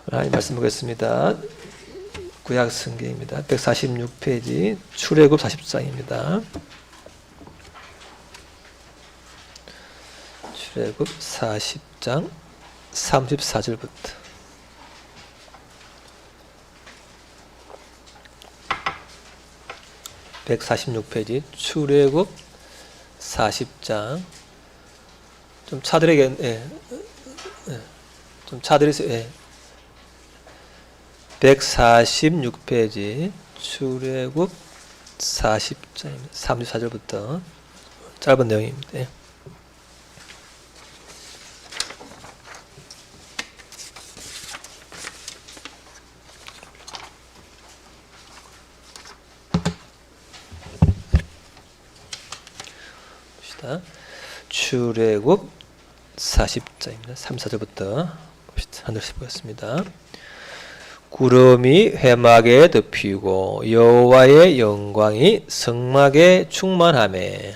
하나님 말씀 보겠습니다. 구약 성경입니다. 146페이지 출애굽 40장입니다. 출애굽 40장 34절부터 146페이지 출애굽 40장 좀 차들에게 좀 차들에서 146페이지 출애굽 40장입니다. 34절부터 짧은 내용입니다. 봅시다. 출애굽 40장입니다. 34절부터 봅시다. 하늘에서 보겠습니다. 구름이 회막에 덮이고 여호와의 영광이 성막에 충만하매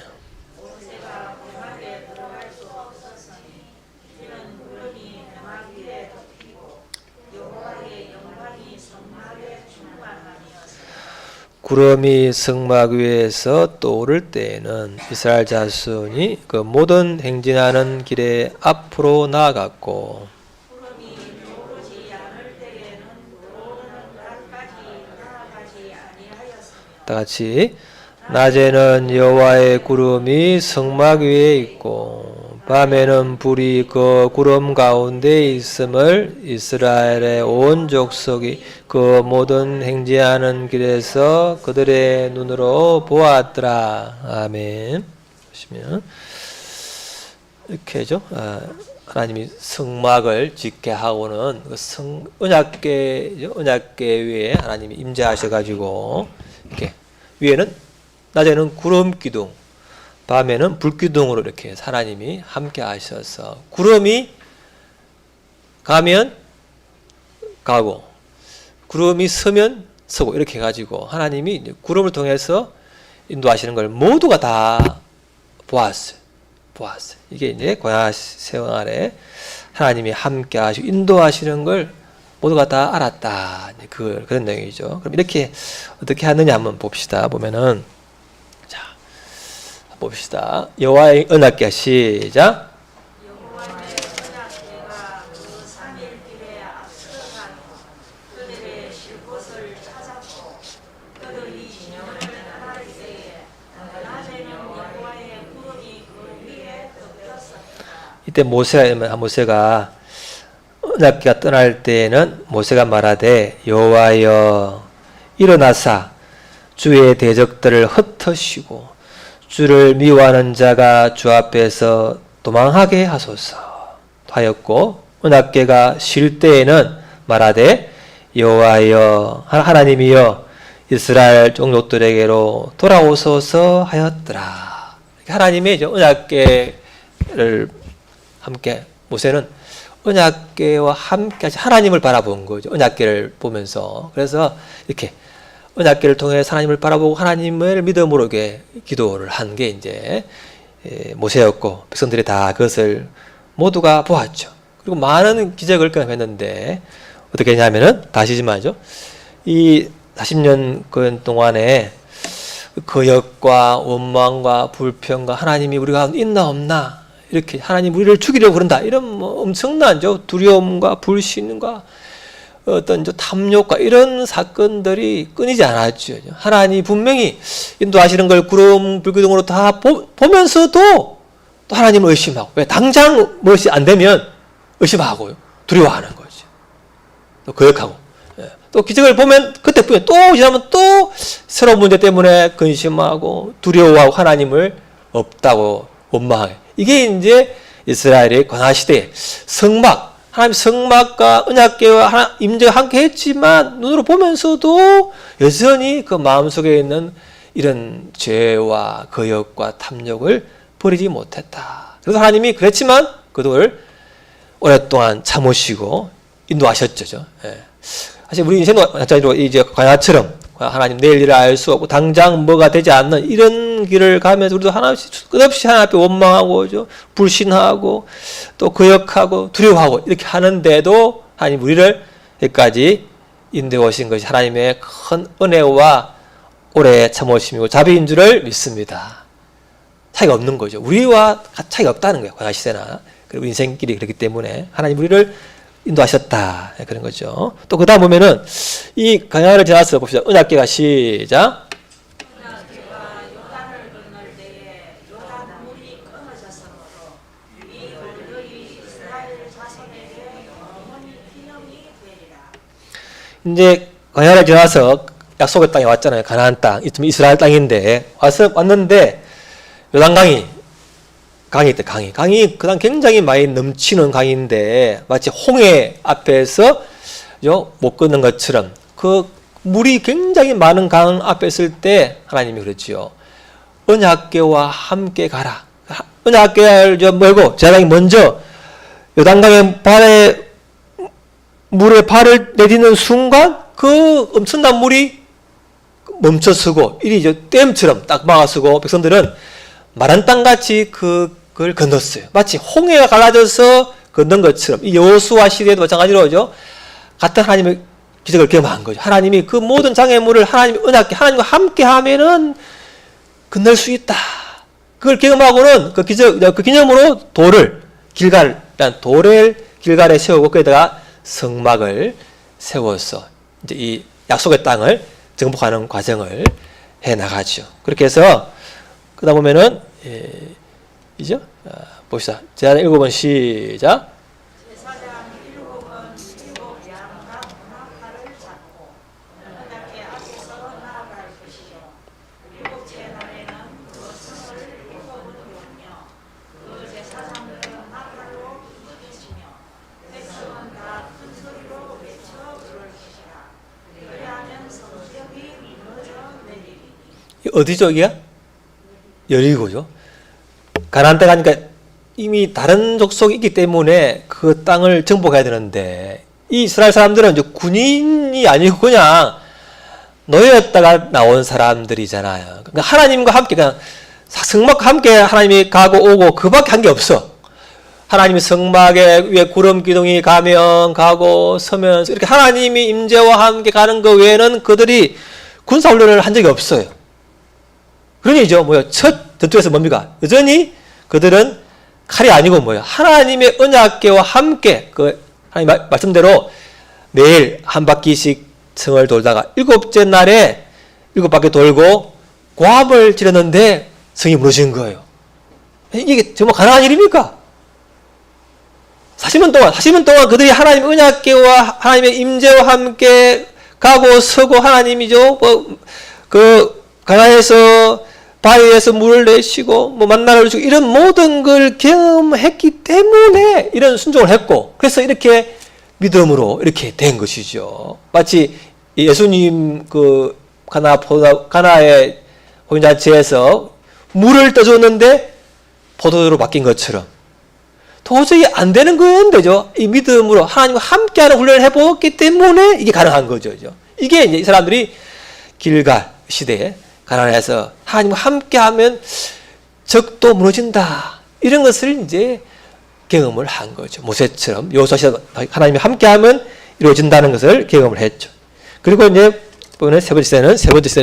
구름이 성막 위에서 떠오를 때에는 이스라엘 자손이 그 모든 행진하는 길에 앞으로 나아갔고 다같이 낮에는 여호와의 구름이 성막 위에 있고 밤에는 불이 그 구름 가운데 있음을 이스라엘의 온 족속이 그 모든 행진하는 길에서 그들의 눈으로 보았더라. 아멘. 보시면 이렇게죠. 하나님이 성막을 짓게 하고는 그 언약궤 위에 하나님이 임재하셔가지고 이렇게 위에는 낮에는 구름 기둥, 밤에는 불 기둥으로 이렇게 하나님이 함께 하셔서 구름이 가면 가고 구름이 서면 서고 이렇게 해가지고 하나님이 구름을 통해서 인도하시는 걸 모두가 다 보았어요. 이게 이제 광야 생활에 하나님이 함께 하시고 인도하시는 걸 모두가 다 알았다. 그런 내용이죠. 그럼 이렇게 어떻게 하느냐 한번 봅시다. 보면은 자 봅시다. 여호와의 언약궤 시작. 여호와의 언약궤가 그 3일 길에 앞서가고 그들의 쉴 곳을 찾았고 그들이 진영을 떠날 때에 낮에는 여호와의 구름이 그 위에 덮였었다. 이때 모세가 언약궤가 떠날 때에는 모세가 말하되 여호와여 일어나사 주의 대적들을 흩으시고 주를 미워하는 자가 주 앞에서 도망하게 하소서 하였고 언약궤가 쉴 때에는 말하되 여호와여 하나님이여 이스라엘 종족들에게로 돌아오소서 하였더라. 하나님의 이제 언약궤를 함께 모세는 언약궤와 함께 하나님을 바라본 거죠. 언약궤를 보면서. 그래서 이렇게 언약궤를 통해서 하나님을 바라보고 하나님을 믿음으로 이렇게 기도를 한 게 이제 모세였고 백성들이 다 그것을 모두가 보았죠. 그리고 많은 기적을 경험했는데 어떻게 했냐면은 다시 말이죠. 이 40년 동안에 거역과 원망과 불평과 하나님이 우리 가운데 있나 없나 이렇게 하나님 우리를 죽이려고 그런다 이런 엄청난 두려움과 불신과 어떤 탐욕과 이런 사건들이 끊이지 않았죠. 하나님 분명히 인도하시는 걸 구름 불기둥으로 다 보면서도 또 하나님을 의심하고 왜 당장 무엇이 안 되면 의심하고요 두려워하는 거죠. 또 거역하고 또 기적을 보면 그때뿐에 또 지나면 또 새로운 문제 때문에 근심하고 두려워하고 하나님을 없다고 원망하게. 이게 이제 이스라엘의 광야 시대의 성막, 하나님 성막과 언약궤와 임재가 함께 했지만 눈으로 보면서도 여전히 그 마음속에 있는 이런 죄와 거역과 탐욕을 버리지 못했다. 그래서 하나님이 그랬지만 그들을 오랫동안 참으시고 인도하셨죠. 사실 우리 인생도 마찬가지로 이제 광야처럼 하나님 내일 일을 알 수 없고 당장 뭐가 되지 않는 이런 길을 가면서 우리도 끝없이 하나님 앞에 원망하고 불신하고 또 거역하고 두려워하고 이렇게 하는데도 하나님 우리를 여기까지 인도해 오신 것이 하나님의 큰 은혜와 오래 참으심이고 자비인 줄을 믿습니다. 차이가 없는 거죠. 우리와 차이가 없다는 거예요. 광야 시대나 그리고 인생길이 그렇기 때문에 하나님 우리를 인도하셨다 그런 거죠. 또 그 다음 보면은 이 광야를 지나서 봅시다. 언약궤가 시작. 언약궤가 요단을 건널 때에 요단 물이 끊어졌으므로 이 돌들이 이스라엘 자손에게 영원히 기념이 되리라. 이제 광야를 지나서 약속의 땅에 왔잖아요. 가나안 땅. 이쯤 이스라엘 땅인데 왔는데 강이 있대. 강이 그다음 굉장히 많이 넘치는 강인데 마치 홍해 앞에서 못 걷는 것처럼 그 물이 굉장히 많은 강 앞에 있을 때 하나님이 그랬지요. 언약궤와 함께 가라. 언약궤를 멀고 제사장이 먼저 요단강의 물에 발을 내딛는 순간 그 엄청난 물이 멈춰서고 이리 댐처럼 딱 막아서고 백성들은 마른 땅같이 그걸 건넜어요. 마치 홍해가 갈라져서 건넌 것처럼 이 여호수아 시대에도 마찬가지로죠. 같은 하나님의 기적을 경험한 거죠. 하나님이 그 모든 장애물을 하나님의 언약궤 하나님과 함께 하면은 건널 수 있다. 그걸 경험하고는 그 기념으로 길갈에 세우고 거기다가 성막을 세워서 이제 이 약속의 땅을 정복하는 과정을 해 나가죠. 그렇게 해서 그러다 보면은 이죠? 봅시다. 제한 7번 시작. 제사장 7번 7양과 문화칼을 잡고 언약궤 앞에서 나아갈 것이요 7째 날에는 그 성을 7번 돌며 그 제사장들은 나팔로 부르짖으며 백성은 다 큰 소리로 외쳐 부를 것이라. 그리하면 성벽이 무너져 내리리니. 어디죠, 이게? 여리고죠. 가나안 땅 가니까 이미 다른 족속이 있기 때문에 그 땅을 정복해야 되는데 이 이스라엘 사람들은 이제 군인이 아니고 그냥 노예였다가 나온 사람들이잖아요. 그러니까 하나님과 함께 그냥 성막과 함께 하나님이 가고 오고 그밖에 한 게 없어. 하나님이 성막에 위에 구름 기둥이 가면 가고 서면서 이렇게 하나님이 임재와 함께 가는 것 외에는 그들이 군사훈련을 한 적이 없어요. 그러니죠. 첫 전투에서 뭡니까? 여전히 그들은 칼이 아니고 하나님의 언약궤와 함께 그 하나님 말씀대로 매일 한 바퀴씩 성을 돌다가 7째 날에 7바퀴 돌고 고함을 지르는데 성이 무너진 거예요. 이게 정말 가능한 일입니까? 40년 동안 그들이 하나님의 언약궤와 하나님의 임재와 함께 가고 서고 하나님이죠. 그 가나안에서 바위에서 물을 내쉬고 만나를 주고 이런 모든 걸 경험했기 때문에 이런 순종을 했고 그래서 이렇게 믿음으로 이렇게 된 것이죠. 마치 예수님 그 가나의 혼인잔치에서 물을 떠줬는데 포도주로 바뀐 것처럼 도저히 안 되는 건데죠. 이 믿음으로 하나님과 함께하는 훈련을 해보았기 때문에 이게 가능한 거죠. 이게 이제 이 사람들이 길갈 시대에 가나안에서 하나님과 함께하면 적도 무너진다. 이런 것을 이제 경험을 한 거죠. 모세처럼 여호수아 시대 하나님이 함께하면 이루어진다는 것을 경험을 했죠. 그리고 이제 이번에 세 번째 시대는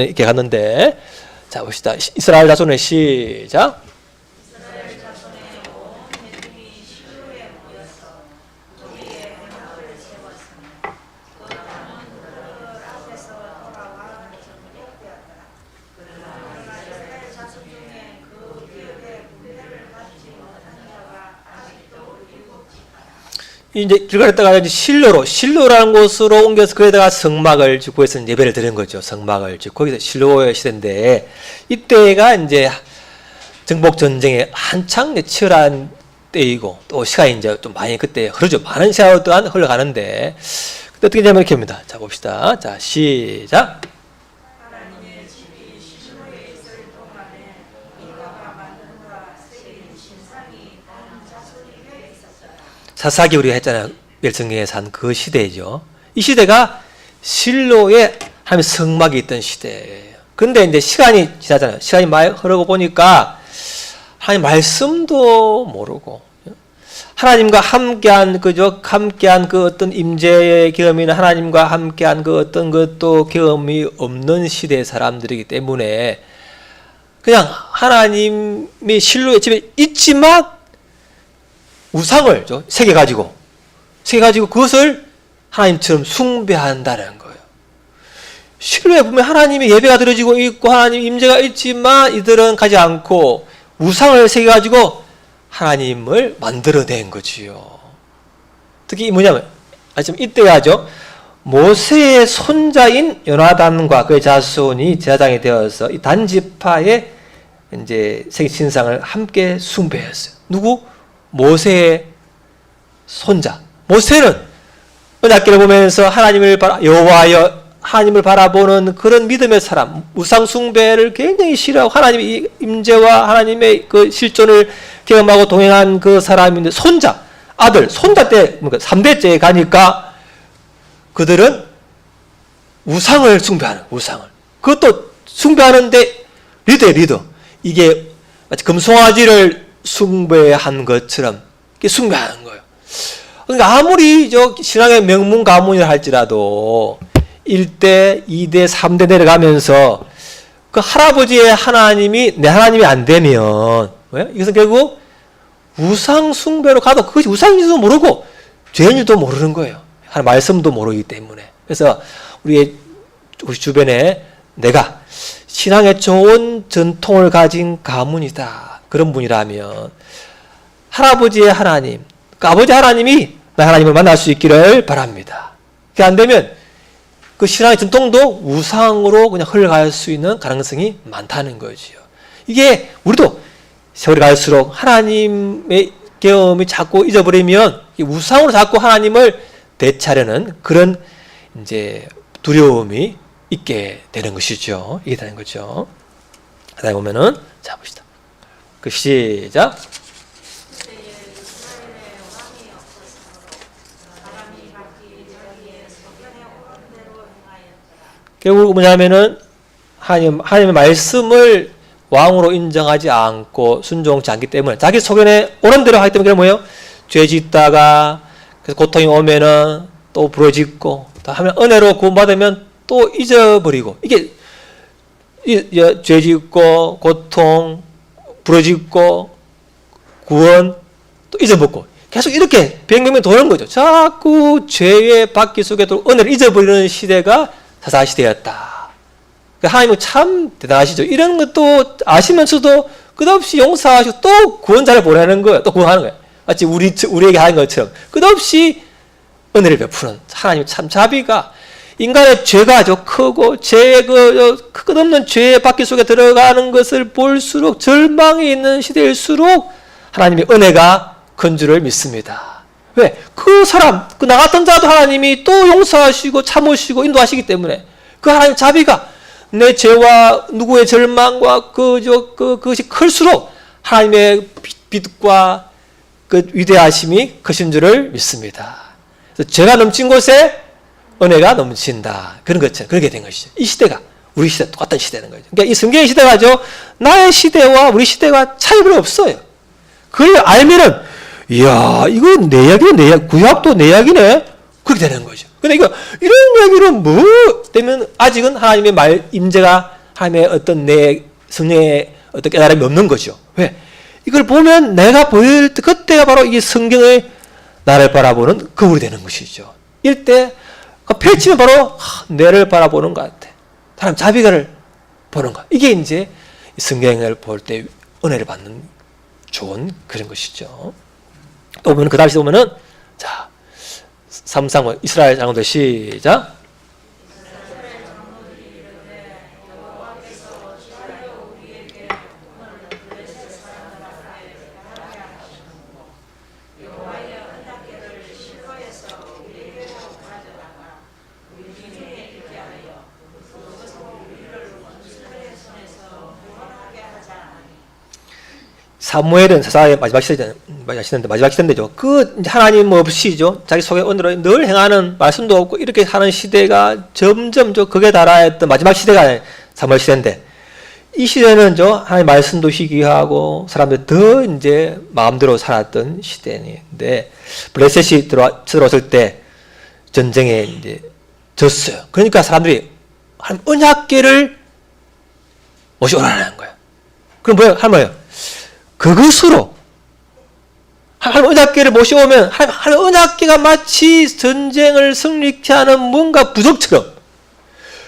이렇게 갔는데 자 봅시다. 이스라엘 자손의 시작. 이스라엘 자손의 온 회중이 시로에 모여서 우리의 언약을 세웠으며 그 땅은 그들 앞에서 돌아와 정복되었더라. 그러나 이스라엘 자손 중에 그 기업의 분배를 받지 못한 자가 아직도 7지파라. 이제 길갈에다가 실로라는 곳으로 옮겨서 거기다가 성막을 짓고 해서 예배를 드린 거죠. 성막을 짓고 거기서 실로의 시대인데 이때가 이제 정복 전쟁에 한창 치열한 때이고 또 시간이 이제 좀 많이 그때 흐르죠. 많은 시간 동안 흘러가는데 그때 어떻게 되냐면 이렇게 합니다. 자 봅시다. 자 시작. 하나님의 집이 실로에 있을 동안에 인가가 만든가 새긴 신상이 온 자손에게 있었더라. 사사기 우리가 했잖아요. 멸성경에 산 그 시대죠. 이 시대가 실로에 하나님의 성막이 있던 시대예요. 근데 이제 시간이 지나잖아요. 시간이 많이 흐르고 보니까 하나님 말씀도 모르고 하나님과 함께한 함께한 그 어떤 임재의 경험이나 하나님과 함께한 그 어떤 것도 경험이 없는 시대의 사람들이기 때문에 그냥 하나님이 실로의 집에 있지만 우상을 새겨가지고 그것을 하나님처럼 숭배한다는 거예요. 실로에 보면 하나님의 예배가 드려지고 있고 하나님 임재가 있지만 이들은 가지 않고 우상을 새겨가지고 하나님을 만들어낸 거지요. 특히 뭐냐면 이때가죠. 모세의 손자인 요나단과 그의 자손이 제사장이 되어서 이 단지파의 이제 신상을 함께 숭배했어요. 누구? 모세의 손자. 모세는 언약궤를 보면서 여호와여 하나님을 바라보는 그런 믿음의 사람, 우상 숭배를 굉장히 싫어하고 하나님의 임재와 하나님의 그 실존을 경험하고 동행한 그 사람인데 손자, 아들, 손자 때 3대째에 가니까 그들은 우상을 숭배하는 우상을. 그것도 숭배하는데 리더. 이게 마치 금송아지를 숭배한 것처럼 이렇게 숭배하는 거예요. 그러니까 아무리 신앙의 명문 가문이라 할지라도 1대, 2대, 3대 내려가면서 그 할아버지의 하나님이 내 하나님이 안 되면 이것은 결국 우상 숭배로 가도 그것이 우상인지도 모르고 죄인지도 모르는 거예요. 하나님 말씀도 모르기 때문에. 그래서 우리 주변에 내가 신앙의 좋은 전통을 가진 가문이다. 그런 분이라면 할아버지의 하나님, 그 아버지 하나님이 나 하나님을 만날 수 있기를 바랍니다. 그게 안 되면 그 신앙의 전통도 우상으로 그냥 흘러갈 수 있는 가능성이 많다는 거지요. 이게 우리도 세월이 갈수록 하나님의 경험이 자꾸 잊어버리면 우상으로 자꾸 하나님을 대체하려는 그런 이제 두려움이 있게 되는 것이죠. 이게 되는 거죠. 그다음에 보면은 자 봅시다. 그 시작. 결국 뭐냐면은 하나님의 말씀을 왕으로 인정하지 않고 순종치 않기 때문에 자기 소견에 옳은 대로 하기 때문에 뭐예요? 죄 짓다가 그래서 고통이 오면은 또 부러짓고 또 하면 은혜로 구원받으면 또 잊어버리고 이게 죄 짓고 고통 부러짓고 구원 또 잊어먹고 계속 이렇게 백명명 도는 거죠. 자꾸 죄의 바퀴 속에 또 은혜를 잊어버리는 시대가 사사시대였다. 하나님은 참 대단하시죠. 이런 것도 아시면서도 끝없이 용서하시고 또 구원자를 보내는 거예요. 또 구원하는 거예요. 마치 우리에게 하는 것처럼 끝없이 은혜를 베푸는 하나님 참 자비가 인간의 죄가 아주 크고 죄의 끝없는 죄의 바퀴 속에 들어가는 것을 볼수록 절망이 있는 시대일수록 하나님의 은혜가 큰 줄을 믿습니다. 왜? 그 사람, 그 나 같은 자도 하나님이 또 용서하시고 참으시고 인도하시기 때문에 그 하나님 자비가 내 죄와 누구의 절망과 그것이 클수록 하나님의 빛과 그 위대하심이 크신 줄을 믿습니다. 그래서 죄가 넘친 곳에 은혜가 넘친다. 그런 것처럼 그렇게 된 것이죠. 이 시대가 우리 시대 똑같은 시대는 거죠. 그러니까 이 성경의 시대가죠. 나의 시대와 우리 시대가 차이 별로 없어요. 그걸 알면은 이야 이거 내 이야기는 내 이야기, 구약도 내 이야기네. 그렇게 되는 거죠. 근데 이런 이야기는 뭐 되면 아직은 하나님의 말 임재가 하나님의 어떤 내 성령의 어떤 깨달음이 없는 거죠. 왜? 이걸 보면 내가 보일 때 그때가 바로 이 성경의 나를 바라보는 거울이 되는 것이죠. 이때 펼치면 바로 내를 바라보는 것 같아. 사람 자비가를 보는 것. 이게 이제 성경을 볼 때 은혜를 받는 좋은 그런 것이죠. 또 보면 그 다음에 보면은 자 3, 이스라엘 장로들 시작. 사무엘은 사사의 마지막 시대인데죠. 그 하나님 없이죠. 자기 속에 오늘은 늘 행하는 말씀도 없고 이렇게 하는 시대가 점점 극에 달하였던 마지막 시대가 사무엘 시대인데 이 시대는 하나님 말씀도 희귀하고 사람들 더 이제 마음대로 살았던 시대인데 블레셋이 들어왔을 때 전쟁에 이제 졌어요. 그러니까 사람들이 하나님 언약궤를 모셔오라는 거예요. 그럼 뭐예요? 그것으로 하나님 언약궤를 모셔오면 하나님 언약궤가 마치 전쟁을 승리케 하는 뭔가 부적처럼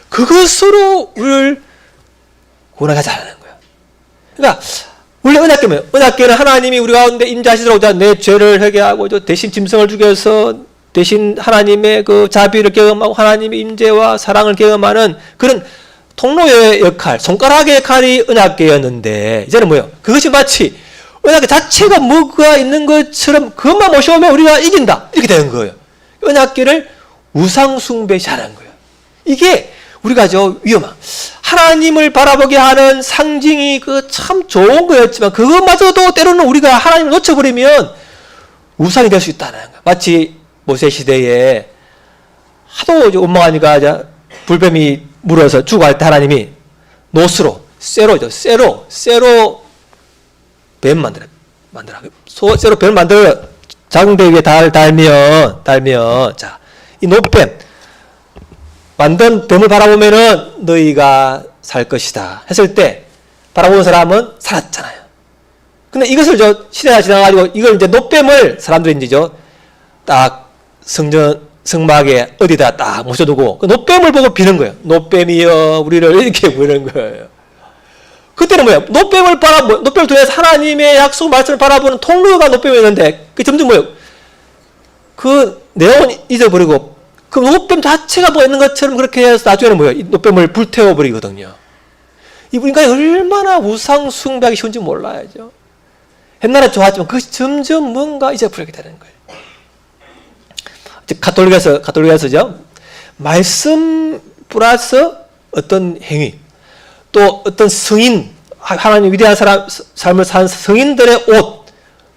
그것으로 우리를 구원하게 하자는 거예요. 그러니까 원래 언약궤는 하나님이 우리 가운데 임재하시도록 내 죄를 회개하고 대신 짐승을 죽여서 대신 하나님의 그 자비를 경험하고 하나님의 임재와 사랑을 경험하는 그런 통로의 역할, 손가락의 역할이 언약궤였는데 이제는 뭐예요? 그것이 마치 언약궤 자체가 뭐가 있는 것처럼 그것만 모셔오면 우리가 이긴다 이렇게 되는 거예요. 언약궤를 우상숭배시하는 거예요. 이게 우리가 위험한 하나님을 바라보게 하는 상징이 참 좋은 거였지만 그것마저도 때로는 우리가 하나님을 놓쳐버리면 우상이 될 수 있다는 거예요. 마치 모세 시대에 하도 원망하니까 불뱀이 물어서 죽어갈 때 하나님이 쇠로 뱀 만들어. 쇠로 뱀을 만들어 작은 배 위에 달면 자, 이 노뱀 만든 뱀을 바라보면은 너희가 살 것이다 했을 때 바라보는 사람은 살았잖아요. 근데 이것을 시대가 지나가지고 이걸 이제 노뱀을 사람들이 이제 딱 성막에 어디다 딱 모셔두고 그 노뱀을 보고 비는 거예요. 노뱀이여 우리를 이렇게 부르는 거예요. 그때는 뭐예요? 노뱀을 통해서 하나님의 약속 말씀을 바라보는 통로가 노뱀이었는데 그 점점 뭐예요? 그 내용은 잊어버리고 그 노뱀 자체가 뭐 있는 것처럼 그렇게 해서 나중에는 뭐예요? 이 노뱀을 불태워버리거든요. 이 인간이 얼마나 우상숭배하기 쉬운지 몰라야죠. 옛날에 좋았지만 그것이 점점 뭔가 잊어버리게 되는 거예요. 가톨릭에서죠. 말씀 플러스 어떤 행위, 또 어떤 성인, 하나님 위대한 삶을 산 성인들의 옷,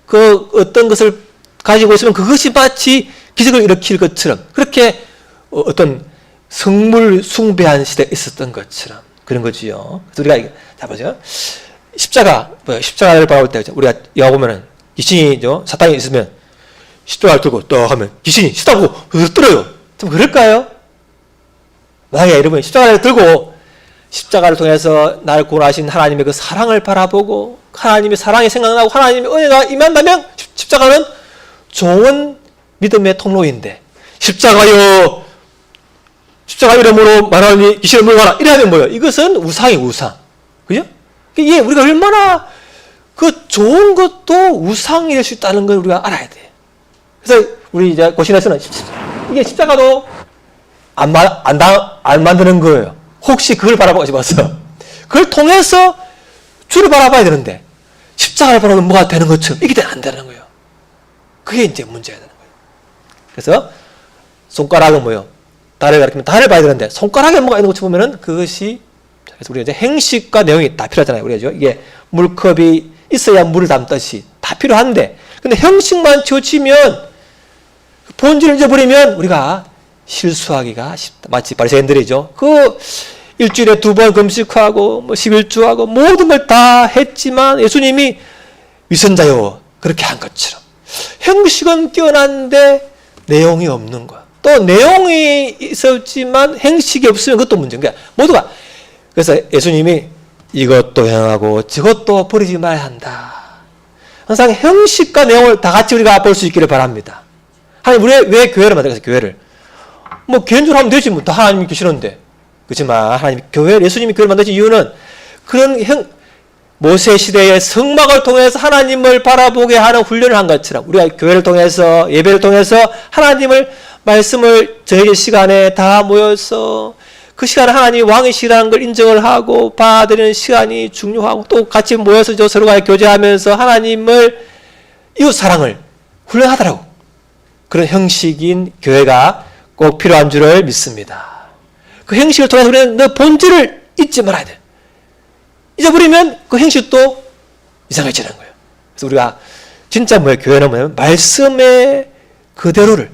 그 어떤 것을 가지고 있으면 그것이 마치 기적을 일으킬 것처럼 그렇게 어떤 성물 숭배한 시대가 있었던 것처럼 그런 거지요. 그래서 우리가 자 보죠. 십자가를 바라볼 때 우리가 여기 보면은 귀신이죠. 사탄이 있으면 십자가를 들고 또 하면 귀신이 싫다고 떨어요. 좀 그럴까요? 만약에 여러분 십자가를 들고 십자가를 통해서 나를 구원하신 하나님의 그 사랑을 바라보고 하나님의 사랑이 생각나고 하나님의 은혜가 임한다면 십자가는 좋은 믿음의 통로인데 십자가 이름으로 말하니 귀신을 물어가라 이래야 뭐예요? 이것은 우상. 그죠? 이게 우리가 얼마나 그 좋은 것도 우상이 될 수 있다는 걸 우리가 알아야 돼. 그래서 우리 이제 고신에서는 이게 십자가도 안 만드는 거예요. 혹시 그걸 바라보고 싶어서 그걸 통해서 주를 바라봐야 되는데 십자가를 바라보면 뭐가 되는 것처럼 이게 안 되는 거예요. 그게 이제 문제가 되는 거예요. 그래서 손가락은 뭐예요? 달을 가리키면 달을 봐야 되는데 손가락에 뭐가 있는 것처럼 보면은 그것이 그래서 우리가 이제 행식과 내용이 다 필요하잖아요. 우리가 이게 물컵이 있어야 물을 담듯이 다 필요한데 근데 형식만 치우치면 본질을 잊어버리면 우리가 실수하기가 쉽다. 마치 바리새인들이죠. 그 일주일에 2번 금식하고 11주하고 모든 걸 다 했지만 예수님이 위선자요 그렇게 한 것처럼 형식은 뛰어난데 내용이 없는 거야. 또 내용이 있었지만 행식이 없으면 그것도 문제인 거야. 모두가 그래서 예수님이 이것도 행하고 저것도 버리지 말아야 한다. 항상 형식과 내용을 다 같이 우리가 볼 수 있기를 바랍니다. 하나님 왜 교회를 만들었어요? 교회를 개인 적으로 하면 되지 다 하나님이 계시는데 그렇지만 하나님 예수님이 교회를 만드신 이유는 그런 모세 시대의 성막을 통해서 하나님을 바라보게 하는 훈련을 한 것처럼 우리가 교회를 통해서 예배를 통해서 하나님을 말씀을 저녁의 시간에 다 모여서 그 시간에 하나님이 왕이시라는 걸 인정을 하고 받아들이는 시간이 중요하고 또 같이 모여서 서로가 교제하면서 하나님을 이웃 사랑을 훈련하더라고. 그런 형식인 교회가 꼭 필요한 줄을 믿습니다. 그 형식을 통해서 우리는 너 본질을 잊지 말아야 돼. 잊어버리면 그 형식도 이상해지는 거예요. 그래서 우리가 진짜 교회는 뭐냐면 말씀의 그대로를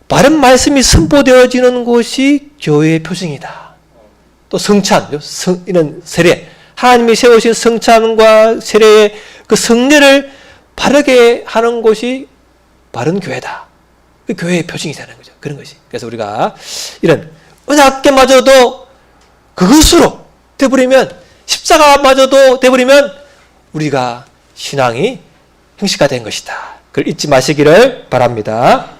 바른 말씀이 선포되어지는 곳이 교회의 표징이다. 또 성찬, 이런 세례 하나님이 세우신 성찬과 세례의 그 성례를 바르게 하는 곳이 바른 교회다. 그 교회의 표징이 되는 거죠. 그런 것이. 그래서 우리가 이런 언약궤마저도 그것으로 돼버리면, 십자가마저도 돼버리면 우리가 신앙이 형식화된 것이다. 그걸 잊지 마시기를 바랍니다.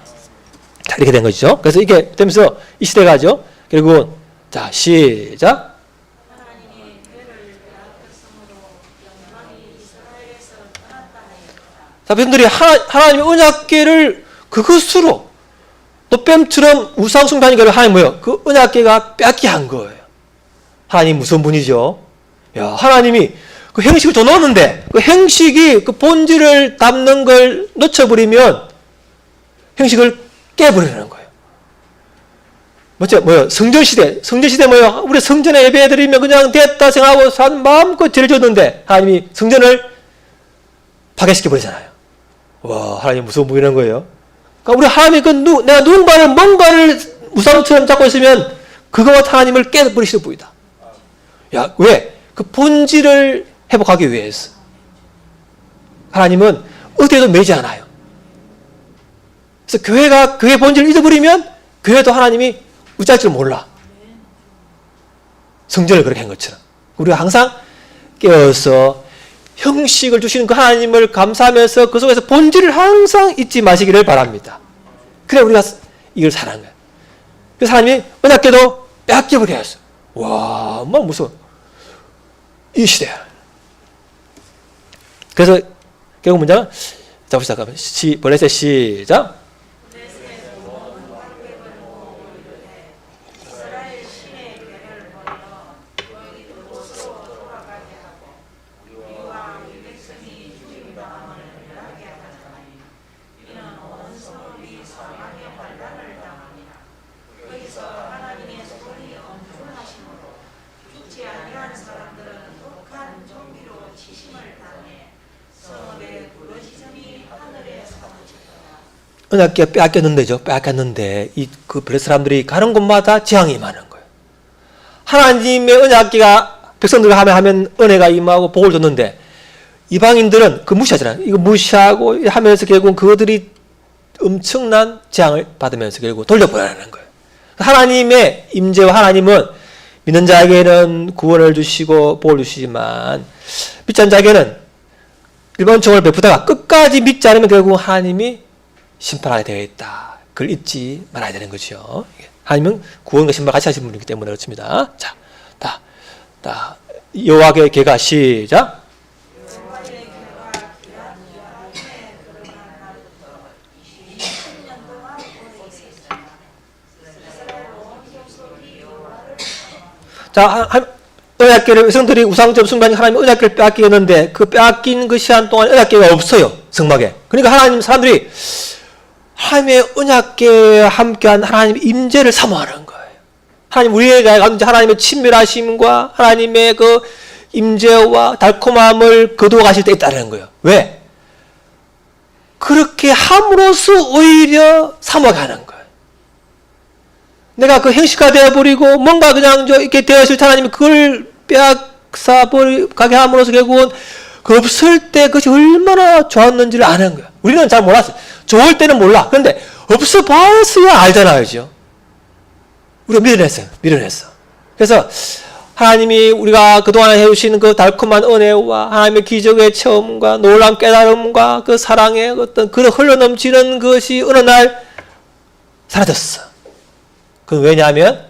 자, 이렇게 된 것이죠. 그래서 이게 되면서 이 시대가죠. 결국은 자, 시작. 하나님의 괴를 빼앗겼으므로 영광이 이스라엘에서 떠났다 하였다. 자, 백성들이 하나님의 언약궤를 그것으로 노뱀처럼 우상 숭배하는 걸 하나님 뭐예요? 그 언약궤가 빼앗게 한 거예요. 하나님 무슨 분이죠? 야, 하나님이 그 형식을 더 넣었는데 그 형식이 그 본질을 담는 걸 놓쳐버리면 형식을 깨버리는 거예요. 뭐요? 성전시대 뭐요? 우리 성전에 예배드리면 그냥 됐다 생각하고 산 마음껏 죄를 졌는데 하나님이 성전을 파괴시켜 버리잖아요. 와, 하나님 무슨 분이라는 거예요? 그러니까 우리 하나님이 내가 누군가를 뭔가를 우상처럼 잡고 있으면 그거와 하나님을 깨버리시는 분이다. 야, 왜? 그 본질을 회복하기 위해서. 하나님은 어디에도 매지 않아요. 그래서 교회가 교회 본질을 잊어버리면 교회도 하나님이 어쩔 줄 몰라. 성전을 그렇게 한 것처럼. 우리가 항상 깨어서 형식을 주시는 그 하나님을 감사하면서 그 속에서 본질을 항상 잊지 마시기를 바랍니다. 그래 우리가 이걸 사랑한 거예요. 그래서 하나님이 언약궤도 빼앗겨버려 했어. 와, 엄마 무서워. 이 시대야. 그래서 결국 문제는 자 봅시다. 블레셋 시작. 이스라엘 신의 괴를 버려 너희 그곳으로 돌아가게 하고 우리와 우리 백성이 죽임당함을 멸하게 하자니 이는 온 성읍이 사망의 환난을 당하니라. 거기서 하나님의 손이 엄중하심으로 죽지 아니한 사람들은 독한 좀비로 치심을 당해 성읍의 부러지점이 하늘에 사무쳤더라. 언약궤가 빼앗겼는데죠. 빼앗겼는데 그 블레셋 사람들이 가는 곳마다 재앙이 많은 거예요. 하나님의 언약궤가 백성들과 하면 은혜가 임하고 복을 줬는데 이방인들은 그 무시하잖아요. 이거 무시하고 하면서 결국 그들이 엄청난 재앙을 받으면서 결국 돌려보내는 거예요. 하나님의 임재와 하나님은 믿는 자에게는 구원을 주시고 복을 주시지만 믿지 않는 자에게는 일본총을 베푸다가 끝까지 믿지 않으면 결국 하나님이 심판하게 되어 있다. 그걸 잊지 말아야 되는 거죠. 하나님은 구원과 심판 같이 하시는 분이기 때문에 그렇습니다. 자, 여호와의 궤가 시작. 여호와의 궤가 기란 여호와의 그릇한 날부터 20년 동안 오래 있었으나 이스라엘 온 족속이 여호와를 자, 언약궤를 백성들이 우상점 숭배하니 하나님 언약궤를 빼앗기었는데 그 빼앗긴 그 시간 동안 언약궤가 없어요. 성막에. 그러니까 하나님 사람들이 하나님의 언약궤와 함께한 하나님의 임재를 사모하는 거예요. 하나님 우리에게 하나님의 친밀하심과 하나님의 그 임재와 달콤함을 거두어 가실 때 있다는 거예요. 왜? 그렇게 함으로써 오히려 사모하게 하는 거예요. 내가 그 형식화되어 버리고 뭔가 그냥 이렇게 되었을 때 하나님이 그걸 빼앗아 가게 함으로써 결국은 그 없을 때 그것이 얼마나 좋았는지를 아는 거예요. 우리는 잘 몰랐어요. 좋을 때는 몰라. 그런데 없어 봤어야 알잖아요. 그죠? 우리가 밀어냈어. 그래서 하나님이 우리가 그동안 해주시는 그 달콤한 은혜와 하나님의 기적의 체험과 놀라운 깨달음과 그 사랑의 어떤 그 흘러넘치는 것이 어느 날 사라졌어. 그건 왜냐하면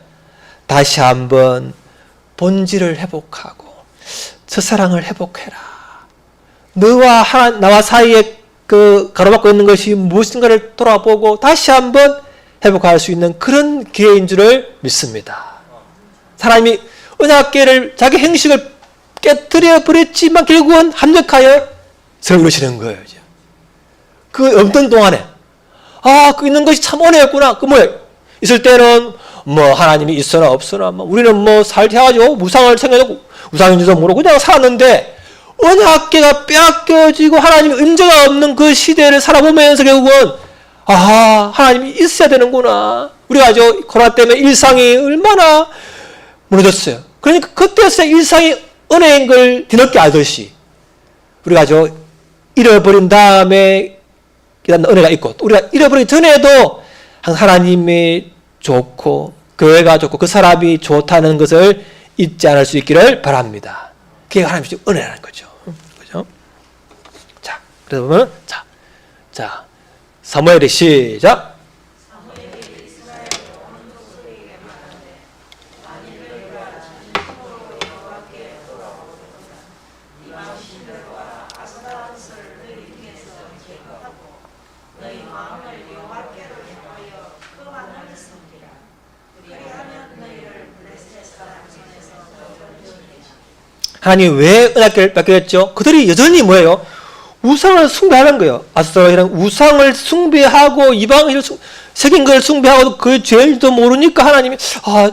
다시 한번 본질을 회복하고 첫사랑을 회복해라. 나와 사이에 그 가로막고 있는 것이 무엇인가를 돌아보고 다시 한번 회복할 수 있는 그런 기회인 줄을 믿습니다. 사람이 언약궤를 자기 행식을 깨뜨려 버렸지만 결국은 합력하여 서로 이루시는 거예요. 그 없던 동안에 그 있는 것이 참 어려웠구나. 그 뭐예요? 있을 때는 뭐 하나님이 있으나 없으나 우리는 뭐 살해가지고 우상을 생겨놓고 우상인지도 모르고 그냥 살았는데 언약궤가 빼앗겨지고 하나님의 임재가 없는 그 시대를 살아보면서 결국은 하나님이 있어야 되는구나. 우리가 코로나 때문에 일상이 얼마나 무너졌어요. 그러니까 그때서야 일상이 은혜인 걸 뒤늦게 알듯이 우리가 잃어버린 다음에 은혜가 있고, 또 우리가 잃어버리기 전에도 하나님이 좋고 교회가 좋고 그 사람이 좋다는 것을 잊지 않을 수 있기를 바랍니다. 그게 하나님의 은혜라는 거죠. 그죠? 자, 그래서 보면 자, 사무엘의 시작. 하나님 왜 은혜를 받게 했죠? 그들이 여전히 뭐예요? 우상을 숭배하는 거예요. 아스타라는 우상을 숭배하고 이방인을 새긴 걸 숭배하고 그 죄일도 모르니까 하나님이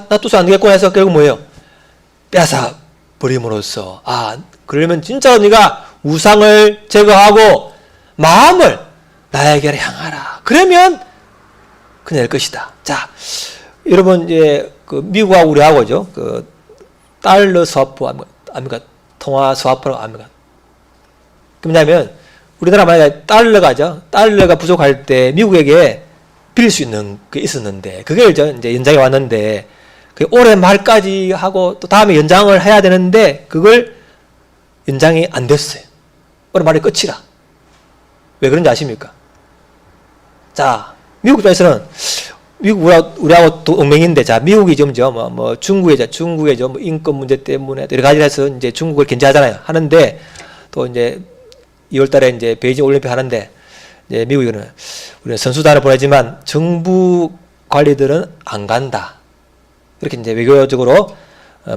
놔둬서 안 되겠구나 해서 결국 뭐예요? 빼앗아 버림으로써 그러면 진짜 네가 우상을 제거하고 마음을 나에게로 향하라. 그러면 그냥 될 것이다. 자, 여러분 이제 그 미국하고 우리하고죠. 그 달러 스와프 압니까? 통화 스와프라고 압니까? 뭐냐면 우리나라 만약에 달러가 부족할 때 미국에게 빌릴 수 있는 게 있었는데 그게 이제 연장이 왔는데 올해 말까지 하고 또 다음에 연장을 해야 되는데 그걸 연장이 안 됐어요. 올해 말이 끝이라. 왜 그런지 아십니까? 자, 미국 입장에서는 우리하고 또 동맹인데, 자, 미국이 중국의 인권 문제 때문에 여러 가지를 해서 이제 중국을 견제하잖아요. 하는데, 또 이제 2월 달에 이제 베이징 올림픽 하는데, 이제 미국은 우리는 선수단을 보내지만 정부 관리들은 안 간다. 이렇게 이제 외교적으로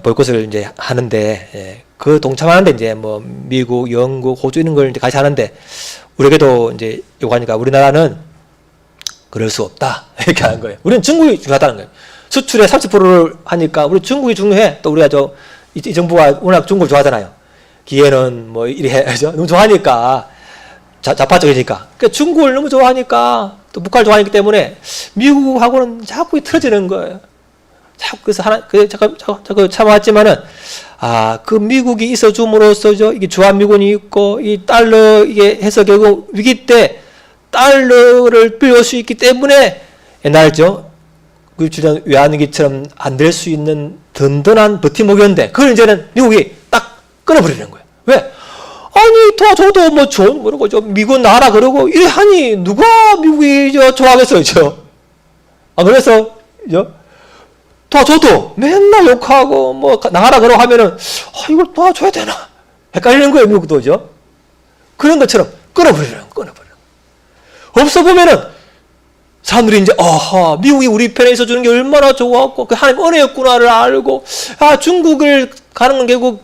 보이콧을 이제 하는데, 그 동참하는데 이제 미국, 영국, 호주 이런 걸 이제 같이 하는데, 우리에게도 이제 요구하니까 우리나라는 그럴 수 없다. 이렇게 하는 거예요. 우리는 중국이 중요하다는 거예요. 수출의 30%를 하니까 우리 중국이 중요해. 또 우리가 이 정부가 워낙 중국을 좋아하잖아요. 기회는 이래 해서 너무 좋아하니까 좌파적이니까. 그러니까 중국을 너무 좋아하니까 또 북한을 좋아하기 때문에 미국하고는 자꾸 틀어지는 거예요. 자꾸 자꾸 참아왔지만은 그 미국이 있어줌으로써 이게 주한미군이 있고 이 달러 이게 해서 결국 위기 때 달러를 빌릴 수 있기 때문에 옛날죠. 그 주전 외환위기처럼 안 될 수 있는 든든한 버팀목이었는데 그걸 이제는 미국이 딱 끊어버리는 거예요. 왜? 아니 도와줘도 좋은 그러고 미군 나라 그러고 이래 하니 누가 미국이 좋아하겠어요. 그래서 도와줘도 맨날 욕하고 나가라 그러고 하면은 이걸 도와줘야 되나 헷갈리는 거예요. 미국도죠. 그런 것처럼 끊어버리는 거예요. 없어 보면은 사람들이 이제 미국이 우리 편에 있어 주는 게 얼마나 좋았고 그 하나님 은혜였구나를 알고 중국을 가는 건 결국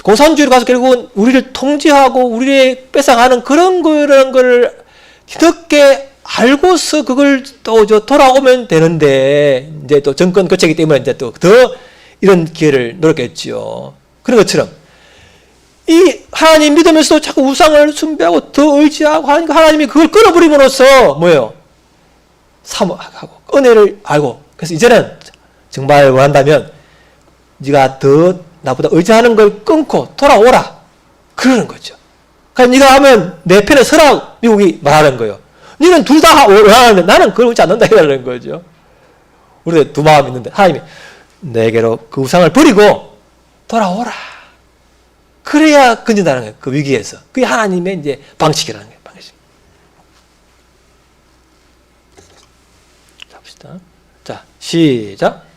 공산주의로 가서 결국은 우리를 통제하고 우리를 뺏어가는 그런 거를 뒤늦게 알고서 그걸 또 돌아오면 되는데 이제 또 정권 교체이기 때문에 이제 또 더 이런 기회를 노렸겠죠. 그런 것처럼 이 하나님 믿으면서도 자꾸 우상을 숭배하고 더 의지하고 하니까 하나님이 그걸 끊어버림으로써 뭐예요? 사모하고 은혜를 알고 그래서 이제는 정말 원한다면 네가 더 나보다 의지하는 걸 끊고 돌아오라 그러는 거죠. 그러니까 네가 하면 내 편에 서라 미국이 말하는 거예요. 너는 둘 다 원하는데 나는 그걸 의지 않는다 이라는 거죠. 우리도 두 마음이 있는데 하나님이 내게로 그 우상을 버리고 돌아오라. 그래야 건진다는 거예요. 그 위기에서. 그게 하나님의 이제 방식이라는 거예요. 방식. 자, 봅시다. 자, 시작.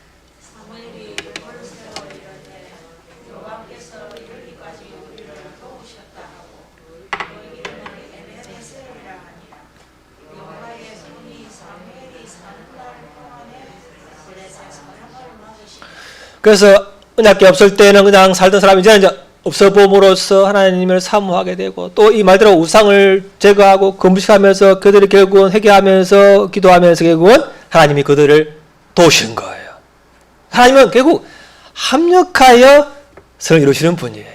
그래서 은혜가 없을 때는 그냥 살던 사람이 이제 없어 봄으로써 하나님을 사모하게 되고 또 이 말대로 우상을 제거하고 금식하면서 그들이 결국은 회개하면서 기도하면서 결국은 하나님이 그들을 도우시는 거예요. 하나님은 결국 합력하여 선을 이루시는 분이에요.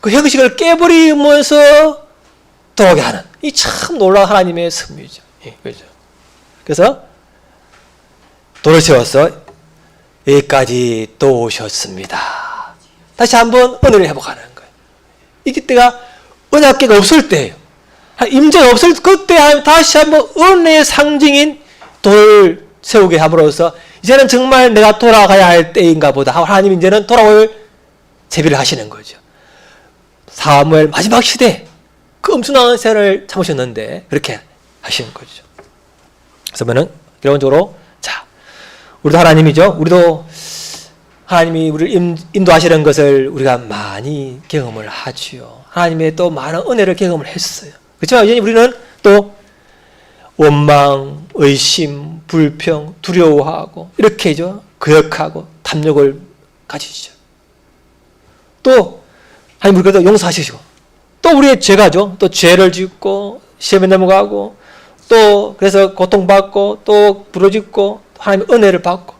그 형식을 깨버리면서 돌아오게 하는 이 참 놀라운 하나님의 섭리죠. 그렇죠. 그래서 돌을 세워서 여기까지 또 오셨습니다. 다시 한번 은혜를 회복하는 거예요. 이때가 언약궤가 없을 때예요. 임재가 없을 그때 다시 한번 은혜의 상징인 돌을 세우게 함으로써 이제는 정말 내가 돌아가야 할 때인가 보다 하고 하나님 이제는 돌아올 제비를 하시는 거죠. 사무엘 마지막 시대 그 엄청난 세월을 참으셨는데 그렇게 하시는 거죠. 그래서 저는 결론적으로 자, 우리도 하나님이죠. 우리도 하나님이 우리를 인도하시는 것을 우리가 많이 경험을 하지요. 하나님의 또 많은 은혜를 경험을 했어요. 그렇지만 여전히 우리는 또 원망, 의심, 불평, 두려워하고 이렇게죠. 거역하고 탐욕을 가지죠. 또 하나님 우리가 용서하시고 또 우리의 죄가죠. 또 죄를 짓고 시험에 넘어가고 또 그래서 고통받고 또 부러짓고 하나님의 은혜를 받고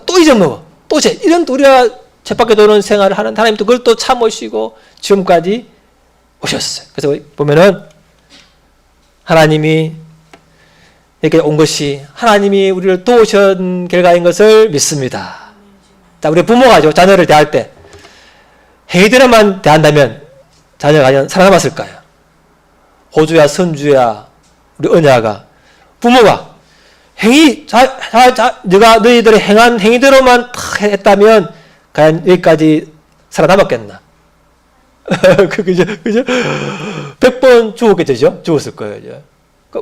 또 잊어먹어 또 죄 이런 우리가 죄밖에 도는 생활을 하는 하나님도 그걸 또 참으시고 지금까지 오셨어요. 그래서 보면은 하나님이 이렇게 온 것이 하나님이 우리를 도우신 결과인 것을 믿습니다. 자, 우리 부모가죠. 자녀를 대할 때 행위대로만 대한다면 자녀가 과연 살아남았을까요? 호주야 선주야 우리 은야가 부모가 행위 네가 너희들이 행한 행위대로만 다 했다면 과연 여기까지 살아남았겠나? 그죠? 100번 죽었겠죠? 죽었을 거예요.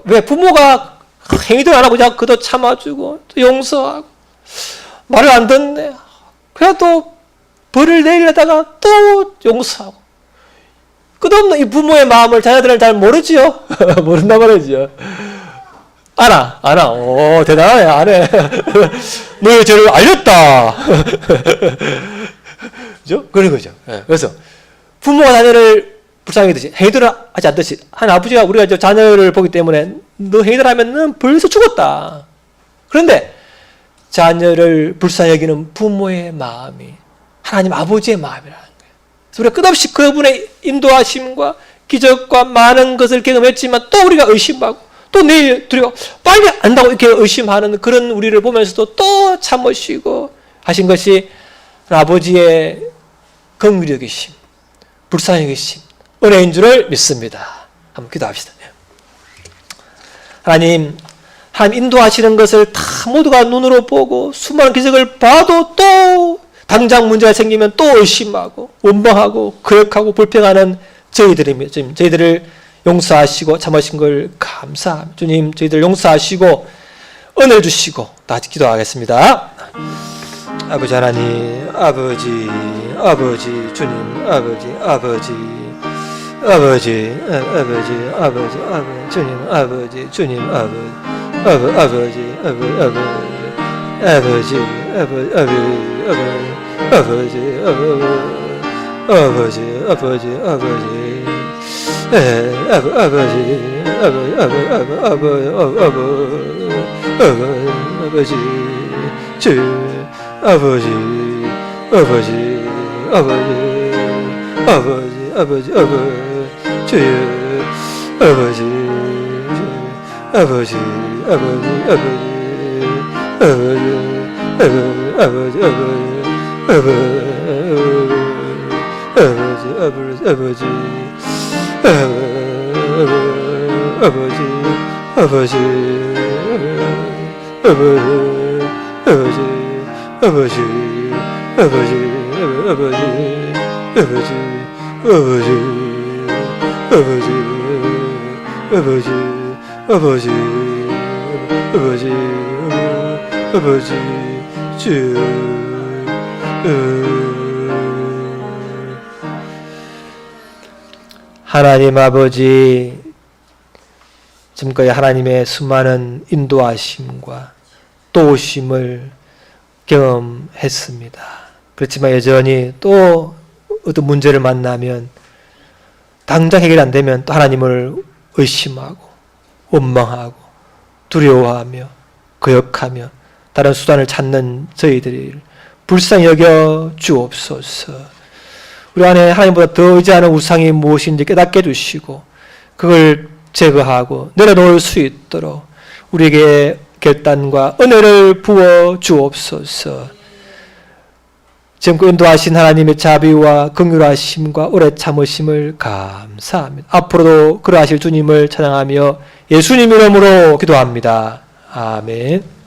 왜 부모가 행위대로 안 하고 그냥 그도 참아주고 또 용서하고 말을 안 듣네. 그냥 또 벌을 내리려다가 또 용서하고 끝없는 이 부모의 마음을 자녀들은 잘 모르지요. 모른단 말이죠. 알아. 오, 대단하네. 아네. 너의 죄를 알렸다. 그죠? 그런 거죠. 그래서 부모가 자녀를 불쌍히 듯이 행위대로 하지 않듯이 한 아버지가 우리가 자녀를 보기 때문에 너 행위대로 하면은 벌써 죽었다. 그런데 자녀를 불쌍히 여기는 부모의 마음이 하나님 아버지의 마음이라는 거예요. 그래서 우리가 끝없이 그분의 인도하심과 기적과 많은 것을 경험했지만 또 우리가 의심하고 또 내일 두려워 빨리 안다고 이렇게 의심하는 그런 우리를 보면서도 또 참으시고 하신 것이 아버지의 긍휼히 여기심, 불쌍히 여기심, 은혜인 줄을 믿습니다. 한번 기도합시다. 하나님 인도하시는 것을 다 모두가 눈으로 보고 수많은 기적을 봐도 또 당장 문제가 생기면 또 의심하고 원망하고 거역하고 불평하는 저희들입니다. 주님, 저희들을 용서하시고 참으신 걸 감사합니다. 주님, 저희들 용서하시고 은혜 주시고 다 같이 기도하겠습니다. 아버지 하나님, 아버지 주님, 아버지 주님, 아버지 주님, 하나님 아버지, 지금까지 하나님의 수많은 인도하심과 도우심을 경험했습니다. 그렇지만 여전히 또 어떤 문제를 만나면 당장 해결 안 되면 또 하나님을 의심하고 원망하고 두려워하며 거역하며 다른 수단을 찾는 저희들을 불쌍히 여겨 주옵소서. 우리 안에 하나님보다 더 의지하는 우상이 무엇인지 깨닫게 해주시고 그걸 제거하고 내려놓을 수 있도록 우리에게 결단과 은혜를 부어 주옵소서. 지금 인도하신 하나님의 자비와 긍휼하심과 오래 참으심을 감사합니다. 앞으로도 그러하실 주님을 찬양하며 예수님 이름으로 기도합니다. 아멘.